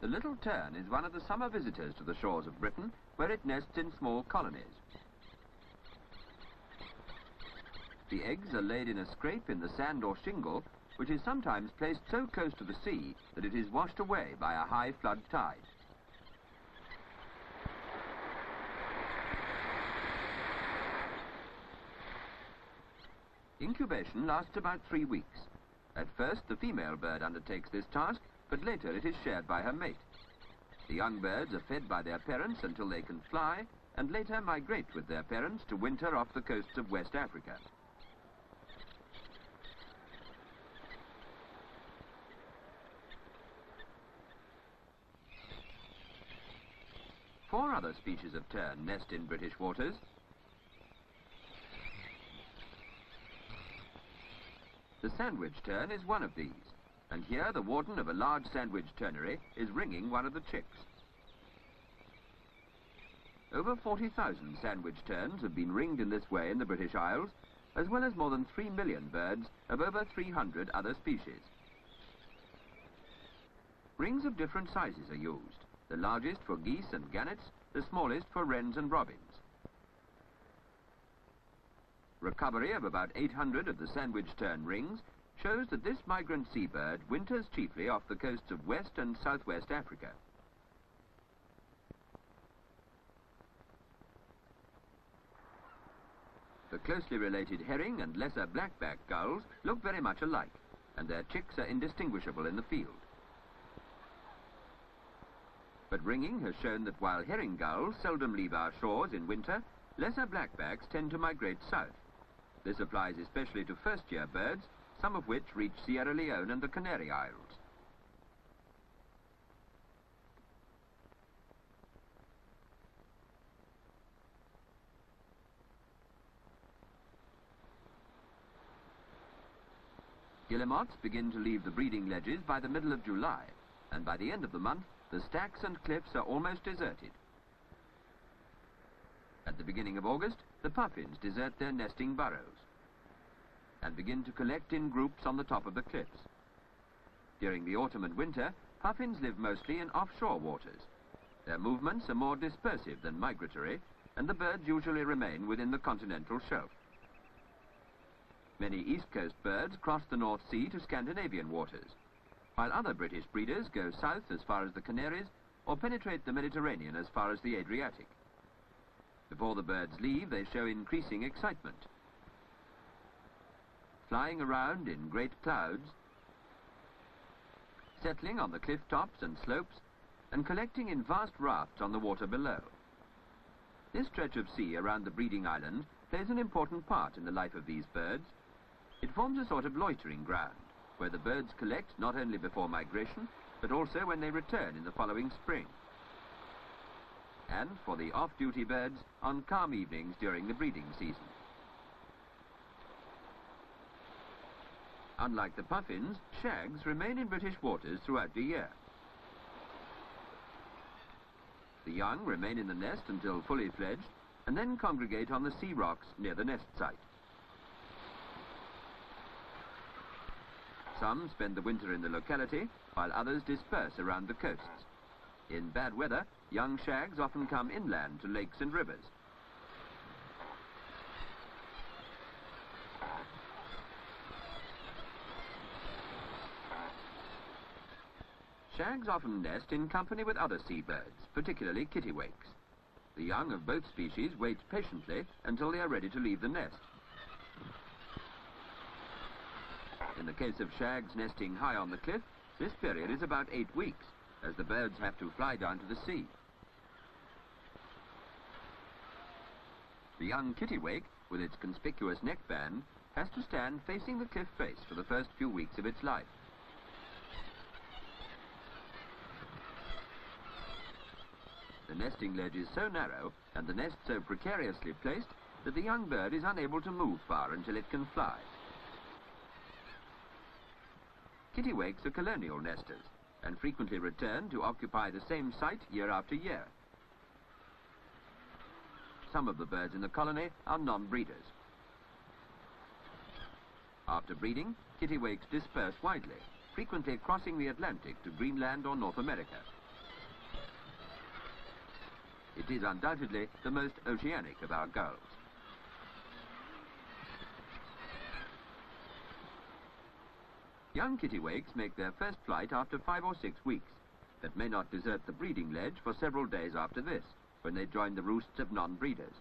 The little tern is one of the summer visitors to the shores of Britain, where it nests in small colonies. The eggs are laid in a scrape in the sand or shingle, which is sometimes placed so close to the sea that it is washed away by a high flood tide. Incubation lasts about 3 weeks. At first, the female bird undertakes this task, but later it is shared by her mate. The young birds are fed by their parents until they can fly, and later migrate with their parents to winter off the coasts of West Africa. Four other species of tern nest in British waters. The sandwich tern is one of these, and here the warden of a large sandwich ternary is ringing one of the chicks. Over 40,000 sandwich terns have been ringed in this way in the British Isles, as well as more than 3 million birds of over 300 other species. Rings of different sizes are used, the largest for geese and gannets, the smallest for wrens and robins. Recovery of about 800 of the sandwich tern rings shows that this migrant seabird winters chiefly off the coasts of West and Southwest Africa. The closely related herring and lesser blackback gulls look very much alike, and their chicks are indistinguishable in the field. But ringing has shown that while herring gulls seldom leave our shores in winter, lesser blackbacks tend to migrate south. This applies especially to first-year birds, some of which reach Sierra Leone and the Canary Isles. Guillemots begin to leave the breeding ledges by the middle of July, and by the end of the month, the stacks and cliffs are almost deserted. At the beginning of August, the puffins desert their nesting burrows and begin to collect in groups on the top of the cliffs. During the autumn and winter, puffins live mostly in offshore waters. Their movements are more dispersive than migratory, and the birds usually remain within the continental shelf. Many East Coast birds cross the North Sea to Scandinavian waters, while other British breeders go south as far as the Canaries or penetrate the Mediterranean as far as the Adriatic. Before the birds leave, they show increasing excitement, flying around in great clouds, settling on the cliff tops and slopes, and collecting in vast rafts on the water below. This stretch of sea around the breeding island plays an important part in the life of these birds. It forms a sort of loitering ground, where the birds collect not only before migration, but also when they return in the following spring, and for the off-duty birds on calm evenings during the breeding season. Unlike the puffins, shags remain in British waters throughout the year. The young remain in the nest until fully fledged, and then congregate on the sea rocks near the nest site. Some spend the winter in the locality, while others disperse around the coasts. In bad weather, young shags often come inland to lakes and rivers. Shags often nest in company with other seabirds, particularly kittiwakes. The young of both species wait patiently until they are ready to leave the nest. In the case of shags nesting high on the cliff, this period is about 8 weeks, as the birds have to fly down to the sea. The young kittiwake, with its conspicuous neckband, has to stand facing the cliff face for the first few weeks of its life. The nesting ledge is so narrow and the nest so precariously placed that the young bird is unable to move far until it can fly. Kittiwakes are colonial nesters and frequently return to occupy the same site year after year. Some of the birds in the colony are non-breeders. After breeding, kittiwakes disperse widely, frequently crossing the Atlantic to Greenland or North America. It is undoubtedly the most oceanic of our gulls. Young kittiwakes make their first flight after 5 or 6 weeks, but may not desert the breeding ledge for several days after this, when they join the roosts of non-breeders.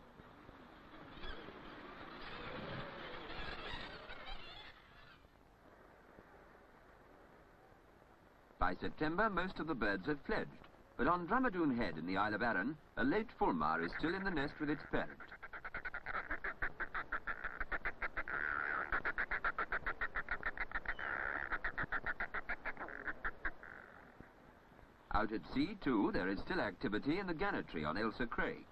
By September, most of the birds have fledged, but on Drummadoon Head in the Isle of Arran, a late fulmar is still in the nest with its parent. Out at sea, too, there is still activity in the gannetry on Ailsa Craig.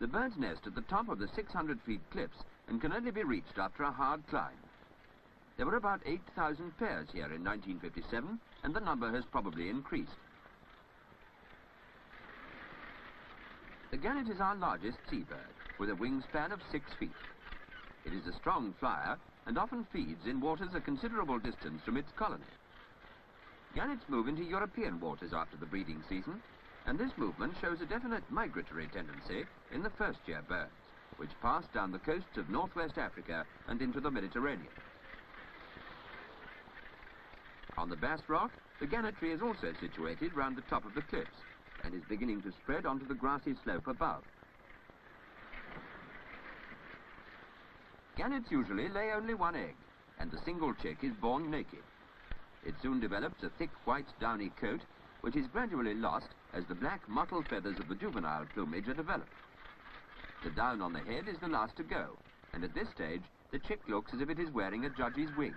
The birds nest at the top of the 600-feet cliffs and can only be reached after a hard climb. There were about 8,000 pairs here in 1957, and the number has probably increased. The gannet is our largest seabird, with a wingspan of 6 feet. It is a strong flyer and often feeds in waters a considerable distance from its colony. Gannets move into European waters after the breeding season, and this movement shows a definite migratory tendency in the first-year birds, which pass down the coasts of northwest Africa and into the Mediterranean. On the Bass Rock, the gannetry is also situated round the top of the cliffs and is beginning to spread onto the grassy slope above. Gannets usually lay only one egg, and the single chick is born naked. It soon develops a thick white downy coat, which is gradually lost as the black mottled feathers of the juvenile plumage are developed. The down on the head is the last to go, and at this stage the chick looks as if it is wearing a judge's wing.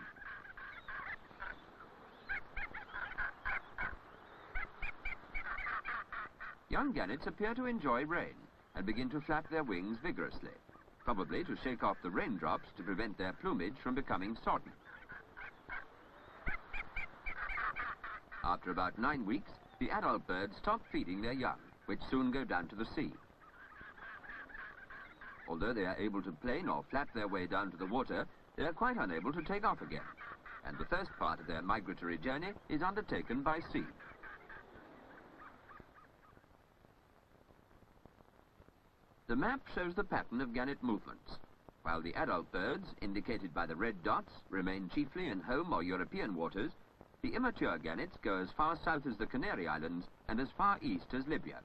Young gannets appear to enjoy rain and begin to flap their wings vigorously, probably to shake off the raindrops to prevent their plumage from becoming sodden. After about 9 weeks, the adult birds stop feeding their young, which soon go down to the sea. Although they are able to plane or flap their way down to the water, they are quite unable to take off again, and the first part of their migratory journey is undertaken by sea. The map shows the pattern of gannet movements. While the adult birds, indicated by the red dots, remain chiefly in home or European waters, the immature gannets go as far south as the Canary Islands and as far east as Libya.